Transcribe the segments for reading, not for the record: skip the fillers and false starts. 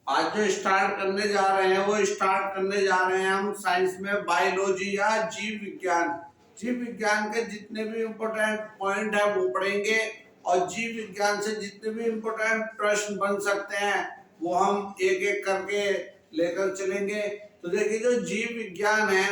आज जो स्टार्ट करने जा रहे हैं वो स्टार्ट करने जा रहे हैं हम साइंस में बायोलॉजी या जीव विज्ञान। जीव विज्ञान के जितने भी इम्पोर्टेंट पॉइंट है वो पढ़ेंगे और जीव विज्ञान से जितने भी इम्पोर्टेंट प्रश्न बन सकते हैं वो हम एक एक करके लेकर चलेंगे। तो देखिए जो जीव विज्ञान है,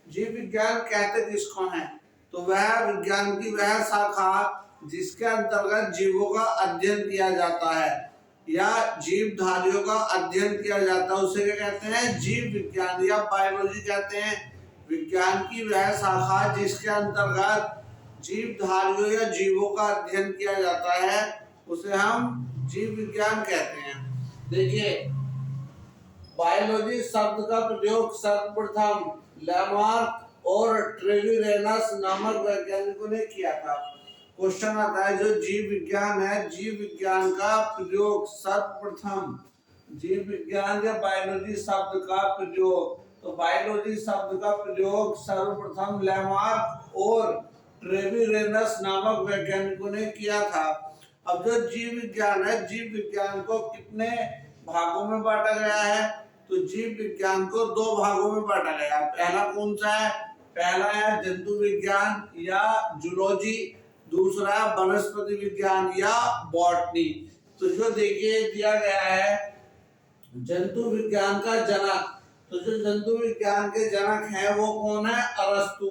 जीव विज्ञान कहते किसको है? तो वह विज्ञान की वह शाखा जिसके अंतर्गत जीवों का अध्ययन किया जाता है या जीवधारियों का अध्ययन किया जाता है, उसे क्या कहते हैं? जीव विज्ञान या बायोलॉजी कहते हैं। विज्ञान की वह शाखा जिसके अंतर्गत जीवधारियों या जीवों का अध्ययन किया जाता है उसे हम जीव विज्ञान कहते हैं। देखिए बायोलॉजी शब्द का प्रयोग सर्वप्रथम लैमार्क और ट्रेविरेनस नामक वैज्ञानिकों ने किया था। क्वेश्चन आता है जो जीव विज्ञान है, जीव विज्ञान का प्रयोग सर्वप्रथम, जीव विज्ञान या बायोलॉजी शब्द का प्रयोग, तो बायोलॉजी शब्द का प्रयोग सर्वप्रथम लैमार्क और ट्रेविरेनस नामक वैज्ञानिकों ने किया था। अब जो जीव विज्ञान है, जीव विज्ञान को कितने भागों में बांटा गया है? तो जीव विज्ञान को दो भागों में बांटा गया है। पहला कौन सा है? पहला है जंतु विज्ञान या जूलॉजी, दूसरा है वनस्पति विज्ञान या बॉटनी। तो जो देखिए दिया गया है जंतु विज्ञान का जनक, तो जो जंतु विज्ञान के जनक हैं वो कौन है? अरस्तु।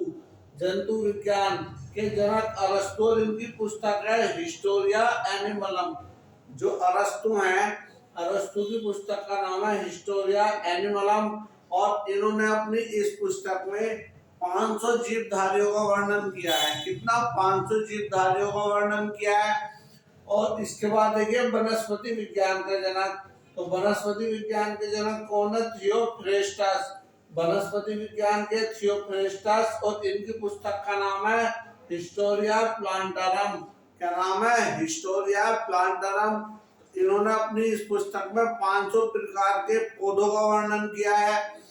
जंतु विज्ञान के जनक अरस्तु और इनकी पुस्तक है हिस्टोरिया एनिमलम। जो अरस्तु हैं, अरस्तु की पुस्तक का नाम है हिस्टोरिया एनिमलम और इन्होंने अपनी इस पुस्तक में 500 जीवधारियों का वर्णन किया है। कितना? 500 जीवधारियों का वर्णन किया है। और इसके बाद देखिए वनस्पति विज्ञान का जनक, तो वनस्पति विज्ञान के जनक कौन है? थियोफ्रेस्टस। वनस्पति विज्ञान के थियोफ्रेस्टस और इनकी पुस्तक का नाम है हिस्टोरिया प्लांटारम। क्या नाम है? हिस्टोरिया प्लांटारम। इन्होंने अपनी इस पुस्तक में 500 प्रकार के पौधों का वर्णन किया है।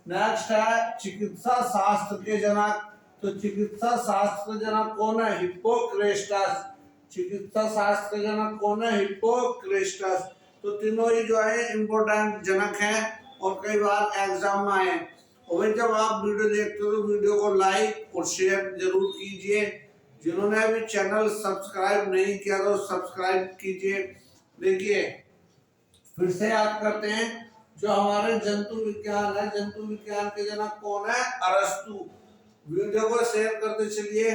नेक्स्ट है चिकित्सा शास्त्र के जनक, तो चिकित्सा शास्त्र के जनक कौन है? हिप्पोक्रेटस। चिकित्सा शास्त्र के जनक कौन है? हिप्पोक्रेटस। तो तीनों ही जो है इम्पोर्टेंट जनक हैं और कई बार एग्जाम में आए। और जब आप वीडियो देखते हो तो वीडियो को लाइक और शेयर जरूर कीजिए। जिन्होंने अभी चैनल सब्सक्राइब नहीं किया तो सब्सक्राइब कीजिए। देखिए फिर से याद करते हैं जो हमारे जंतु विज्ञान है, जंतु विज्ञान के जनक कौन है? अरस्तु। वीडियो को शेयर करते चलिए।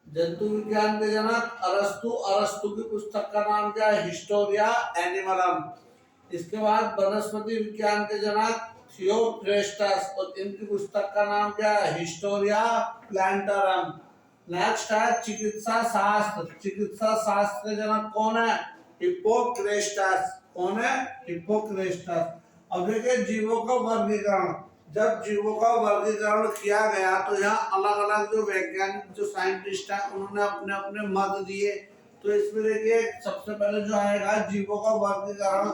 जंतु विज्ञान के जनक अरस्तु, अरस्तु की पुस्तक का नाम क्या है? हिस्टोरिया एनिमलम। इसके बाद वनस्पति विज्ञान के जनक थियोफ्रेस्टस और इनकी पुस्तक का नाम क्या है? हिस्टोरिया प्लांटारम। नेक्स्ट है चिकित्सा शास्त्र, चिकित्सा शास्त्र के जनक कौन है? हिप्पोक्रेटस। कौन है? हिप्पोक्रेटस। अब देखिए जीवों का वर्गीकरण, जब जीवों का वर्गीकरण किया गया तो यहाँ अलग अलग जो वैज्ञानिक जो साइंटिस्ट हैं उन्होंने अपने अपने मत दिए। तो इसमें देखिए सबसे पहले जो आएगा जीवों का वर्गीकरण,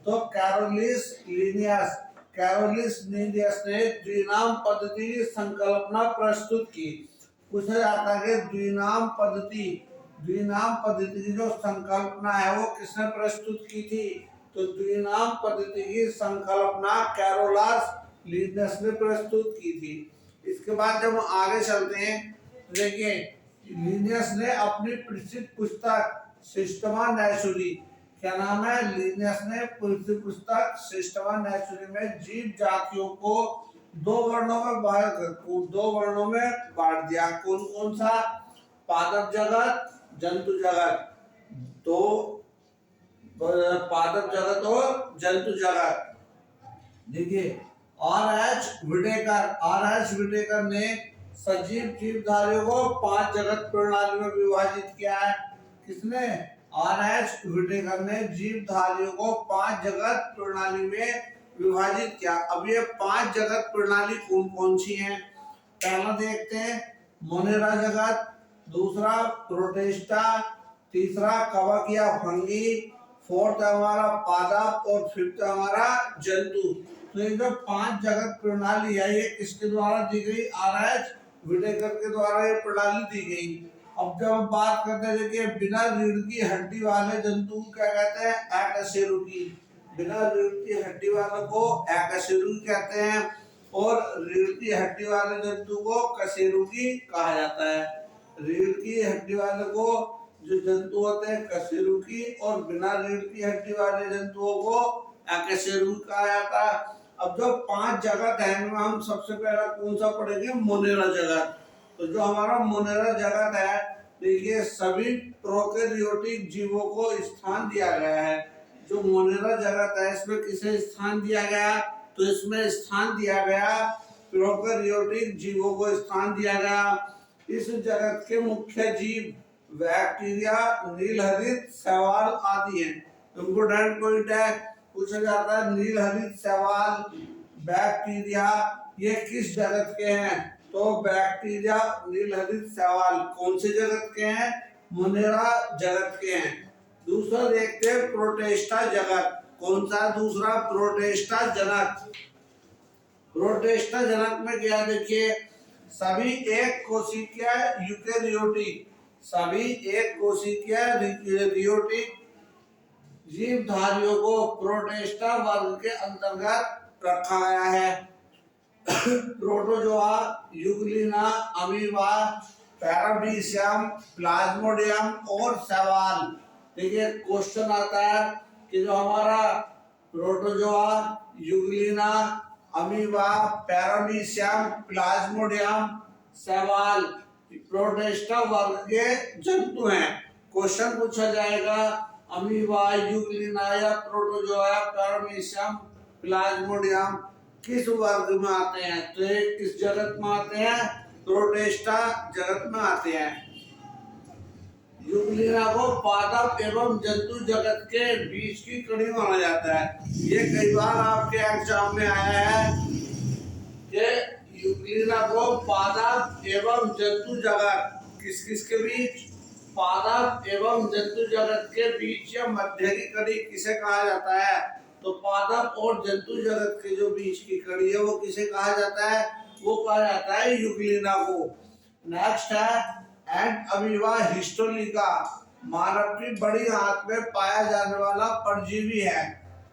तो कैरोलिस लिनियस, कैरोलिस लिनियस ने द्विनाम पद्धति की संकल्पना प्रस्तुत की। पूछा जाता है कि द्विनाम पद्धति, द्विनाम पद्धति की जो संकल्पना है वो किसने प्रस्तुत की थी? तो द्विनाम पद्धति की संकल्पना कैरोलस लिनियस ने प्रस्तुत की थी। इसके बाद जब आगे चलते हैं देखिए लिनियस ने अपनी प्रसिद्ध पुस्तक सिस्टमा नेचुरी, क्या नाम है? लिनियस ने प्रसिद्ध पुस्तक सिस्टमा नेचुरी में जीव जातियों को दो वर्णों में बांट दिया। कौन कौन सा? पादप जगत, जंतु जगत। तो पादप जगत और जंतु जगत। देखिए आर.एच. विटेकर ने सजीव जीवधारियों को 5 जगत प्रणाली में विभाजित किया है। किसने? आर.एच. विटेकर ने जीवधारियों को 5 जगत प्रणाली में विभाजित किया। अब ये 5 जगत प्रणाली कौन कौन सी हैं? पहला देखते हैं मोनेरा जगत, दूसरा प्रोटिस्टा, तीसरा कवक या फंगी, फोर्थ हमारा पादप और फिफ्थ हमारा जंतु। तो ये जो 5 जगत प्रणाली है ये किसके द्वारा दी गई? आर.एच. विटेकर के द्वारा ये प्रणाली दी गई। अब जब हम बात करते हैं देखिए बिना रीढ़ की हड्डी वाले जंतु क्या कहते हैं? अकशेरुकी। बिना रीढ़ की हड्डी वालों को अकशेरुकी कहते हैं और रीढ़ की हड्डी वाले जंतु को कशेरुकी कहा जाता है। रीढ़ की हड्डी वाले को जो जंतु होते हैं कशेरुकी और बिना रीढ़ की हड्डी वाले जंतुओं को अकशेरुकी कहा जाता है। अब जो 5 जगत है इनमें हम सबसे पहला कौन सा पढ़ेंगे? मोनेरा जगत। तो जो हमारा मोनेरा जगत है, देखिए सभी प्रोकैरियोटिक जीवों को स्थान दिया गया है। जो मोनेरा जगत है इसमें किसे स्थान दिया गया? तो इसमें स्थान दिया गया प्रोकैरियोटिक जीवों को स्थान दिया गया। इस जगत के मुख्य जीव बैक्टीरिया, नीलहरित, शैवाल आदि हैं। इम्पोर्टेंट पॉइंट है, पूछा जाता है नीलहरित, शैवाल, बैक्टीरिया ये किस जगत के हैं? तो बैक्टीरिया, नीलहरित, शैवाल कौन से जगत के हैं? मोनेरा जगत के हैं। दूसरा देखते हैं प्रोटेस्टा जगत। कौन सा दूसरा? प्रोटेस्टा जनक। प्रोटेस्टा जनक में क्या देखिए, सभी एक कोशिकीय यूकेरियोटिक, सभी एक कोशिकीय यूकेरियोटिक जीवधारियों को प्रोटेस्टा वर्ग के अंतर्गत रखा गया है। Protozoa, Euglena, amoeba, paramecium, Plasmodium और शैवाल। देखिए क्वेश्चन आता है कि जो हमारा protozoa, Euglena, amoeba, paramecium, Plasmodium, शैवाल प्रोटेस्टा वर्ग के जंतु हैं। क्वेश्चन पूछा जाएगा अमीबा, यूग्लिना या प्रोटोजोआ, पैरामीशियम, प्लाज्मोडियम किस वर्ग में आते हैं? तो ये किस जगत में आते हैं? प्रोटेस्टा जगत में आते हैं। यूग्लिना को पादप एवं जंतु जगत के बीच की कड़ी माना जाता है। ये कई बार आपके एग्जाम में आया है कि यूग्लिना को पादप एवं जंतु जगत किस किस के बीच? पादप एवं जंतु जगत के बीच या मध्य की कड़ी किसे कहा जाता है? तो पादप और जंतु जगत के जो बीच की कड़ी है वो किसे कहा जाता है? वो कहा जाता है यूग्लिना को। नेक्स्ट है एंड अमीबा हिस्टोलिका, मानव की बड़ी आंत में पाया जाने वाला परजीवी है।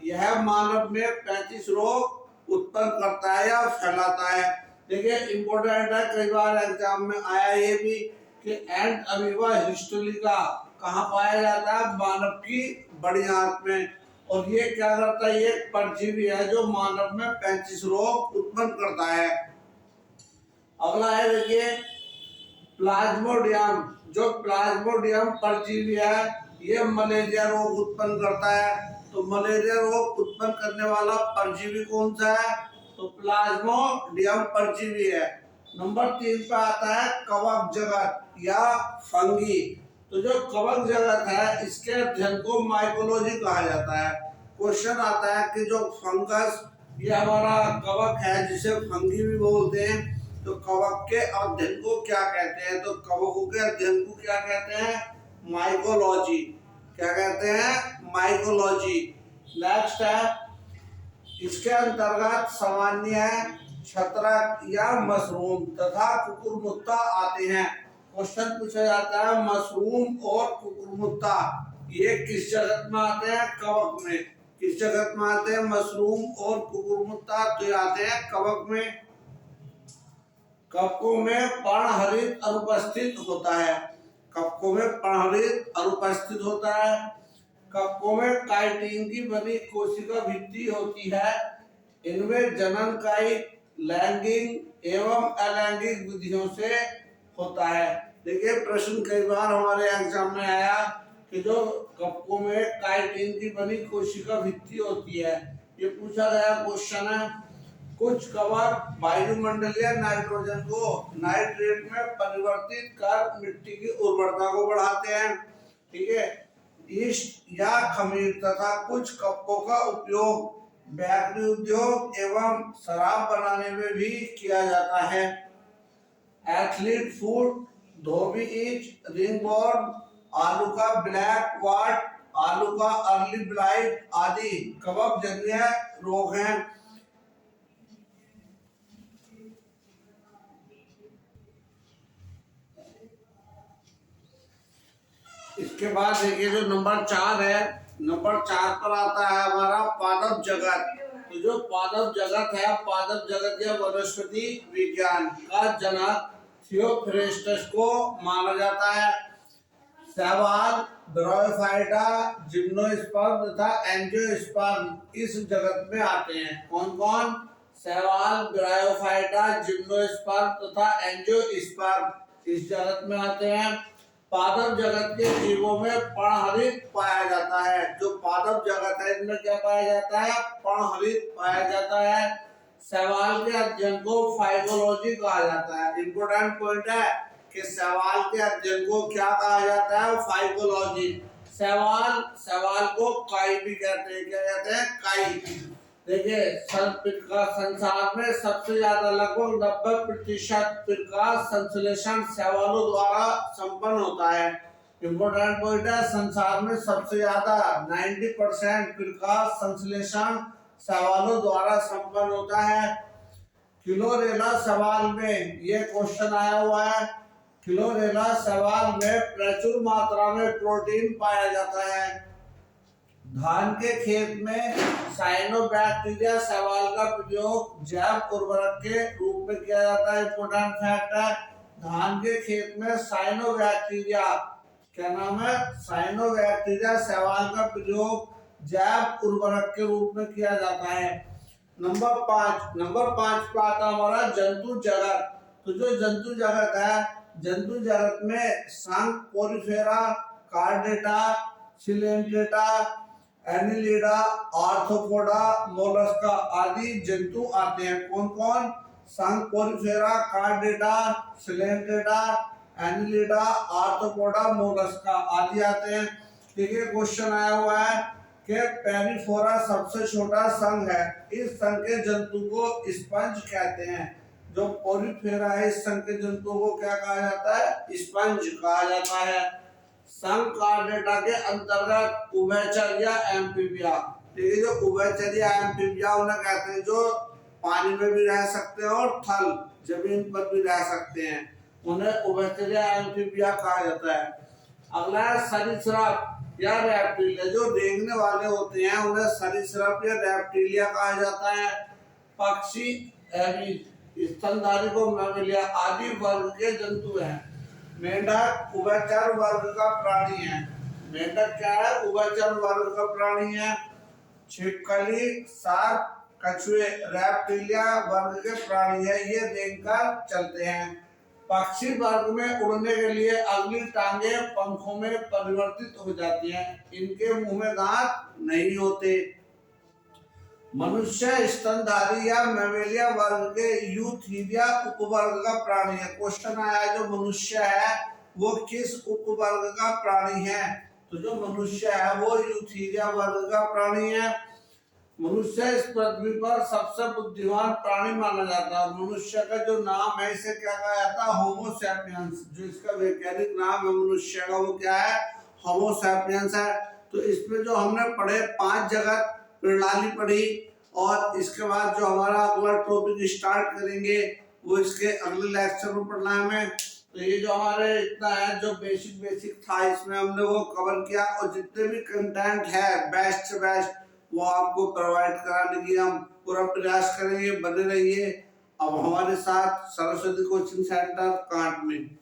यह मानव में 35 रोग उत्पन्न करता है या फैलाता है। देखिए इंपॉर्टेंट है, कई बार एग्जाम में आया ये भी कि एंड अमीबा हिस्टोलिका कहाँ पाया जाता है? मानव की बड़ी आंत में। और ये क्या करता है? ये परजीवी है जो मानव में 35 रोग उत्पन्न करता है। अगला है देखिए प्लाज्मोडियम। जो प्लाज्मोडियम परजीवी है ये मलेरिया रोग उत्पन्न करता है। तो मलेरिया रोग उत्पन्न करने वाला परजीवी कौन सा है? तो प्लाज्मोडियम परजीवी है। नंबर 3 पे आता है कवक जगत या फंगी। तो जो कवक जगत है इसके अध्ययन को माइकोलॉजी कहा जाता है। क्वेश्चन आता है कि जो फंगस ये हमारा कवक है जिसे फंगी भी बोलते हैं, तो कवक के अध्ययन को क्या कहते हैं? तो कवकों के अध्ययन को क्या कहते हैं? माइकोलॉजी। क्या कहते हैं? माइकोलॉजी। नेक्स्ट है इसके अंतर्गत सामान्य छत्रक या मशरूम तथा कुकुरमुत्ता आते हैं। क्वेश्चन पूछा जाता है मशरूम और कुकुरमुत्ता ये किस जगत में आते हैं? कवक में। किस जगत में आते हैं? मशरूम और कुकुरमुत्ता तो आते हैं कवक में। कवकों में पर्णहरित अनुपस्थित होता है। कवकों में पर्णहरित अनुपस्थित होता है। कवकों में काइटिन की बनी कोशिका भित्ति होती है। इनमें जननकायी लैंगिक एवं अलैंगिक विधियों से होता है। देखिए प्रश्न कई बार हमारे एग्जाम में आया कि जो कवकों में काइटिन की बनी कोशिका भित्ति होती है, ये पूछा गया क्वेश्चन है। कुछ कवक वायुमंडलीय नाइट्रोजन को नाइट्रेट में परिवर्तित कर मिट्टी की उर्वरता को बढ़ाते हैं। ठीक है, ईस्ट या खमीर तथा कुछ कवकों का उपयोग बेकरी उद्योग एवं शराब बनाने में भी किया जाता है। एथलीट फूड, धोबी ईच, रिंगवॉर्म, आलू का ब्लैक वाट, आलू का अर्ली ब्लाइट आदि कवक जन्य रोग हैं। इसके बाद देखिए जो नंबर 4 है नंबर 4 पर आता है हमारा पादप जगत। तो जो पादप जगत है, पादप जगत या वनस्पति विज्ञान का जनक थियोफ्रेस्टस को माना जाता है। शैवाल, ब्रायोफाइटा, जिम्नोस्पर्म तथा एंजियोस्पर्म इस जगत में आते हैं। कौन कौन? शैवाल, ब्रायोफाइटा, जिम्नोस्पर्म तथा एंजियोस्पर्म इस जगत में आते हैं। पादप जगत के जीवों में पर्णहरित पाया जाता है। जो पादप जगत है इनमें क्या पाया जाता है? पर्णहरित पाया जाता है। शैवाल के अध्ययन को फाइगोलॉजी कहा जाता है। इंपोर्टेंट पॉइंट है कि शैवाल के अध्ययन को क्या कहा जाता है? फाइगोलॉजी। शैवाल को काई भी कहते हैं। क्या कहते हैं? काई। देखिए, संसार में सबसे ज्यादा लगभग 90% प्रकाश संश्लेषण शैवालों द्वारा संपन्न होता है। इंपोर्टेंट पॉइंट है, संसार में सबसे ज्यादा 90% प्रकाश संश्लेषण शैवालों द्वारा संपन्न होता है। क्लोरेला शैवाल में ये क्वेश्चन आया हुआ है। क्लोरेला शैवाल में प्रचुर मात्रा में प्रोटीन पाया जाता है। धान के खेत में साइनोबैक्टीरिया शैवाल का प्रयोग जैव उर्वरक के रूप में किया जाता है। इंपोर्टेंट फैक्ट है, धान के खेत में साइनोबैक्टीरिया, क्या नाम है? साइनोबैक्टीरिया शैवाल का प्रयोग जैव उर्वरक के रूप में किया जाता है। नंबर 5 पे आता हमारा जंतु जगत। तो जो जंतु जगत है, जंतु जगत में शंख, Porifera, chordata, Coelenterata, Annelida, arthropoda, Mollusca आदि जंतु आते हैं। कौन कौन? शंख, Porifera, chordata, Coelenterata, Annelida, arthropoda, Mollusca आदि आते हैं। ठीक है, क्वेश्चन आया हुआ है कि पेरिफोरा सबसे छोटा संघ है। इस संघ के जंतु को स्पंज कहते हैं। जो पोरिफेरा है, इस संघ के जंतुओं को क्या कहा जाता है? स्पंज कहा जाता है। संघ कार्डेटा के अंतर्गत उभयचर या एम्फीबिया, ठीक है, जो उभयचर या एम्फीबिया उन्हें कहते हैं, जो पानी में भी रह सकते हैं और थल जमीन पर भी रह सकते हैं, उन्हें उभयचर या एम्फीबिया कहा जाता है। अगला है सरीसृप या रेप्टिलिया। जो रेंगने वाले होते हैं उन्हें सरीसृप या रेप्टिलिया कहा जाता है। पक्षी, स्तनधारी को मैमेलिया आदि वर्ग के जंतु हैं। मेंढक उभयचर वर्ग का प्राणी है। मेंढक क्या है? उभयचर वर्ग का प्राणी है। छिपकली, सार्प, कछुए रेप्टिलिया वर्ग के प्राणी है। ये रेंगकर चलते हैं। पक्षी वर्ग में उड़ने के लिए अगली टांगे पंखों में परिवर्तित हो जाती हैं। इनके मुंह में दांत नहीं होते। मनुष्य स्तनधारी या मैमेलिया वर्ग के यूथीरिया उपवर्ग का प्राणी है। क्वेश्चन आया है, जो मनुष्य है वो किस उपवर्ग का प्राणी है? तो जो मनुष्य है वो यूथीरिया वर्ग का प्राणी है। मनुष्य इस पृथ्वी पर सबसे बुद्धिमान प्राणी माना जाता है। मनुष्य का जो नाम है इसे क्या कहा जाता है? Homo sapiens. जो इसका वैज्ञानिक नाम है मनुष्य का वो क्या है? होमो सैपियंस है। तो इसमें जो हमने पढ़े 5 जगत प्रणाली पढ़ी, और इसके बाद जो हमारा अगला टॉपिक स्टार्ट करेंगे वो इसके अगले लेक्चर में पढ़ना है हमें। तो ये जो हमारे इतना है, जो बेसिक था इसमें हमने वो कवर किया, और जितने भी कंटेंट है बेस्ट से बेस्ट वो आपको प्रोवाइड कराने की हम पूरा प्रयास करेंगे। बने रहिए अब हमारे साथ सरस्वती कोचिंग सेंटर कांट में।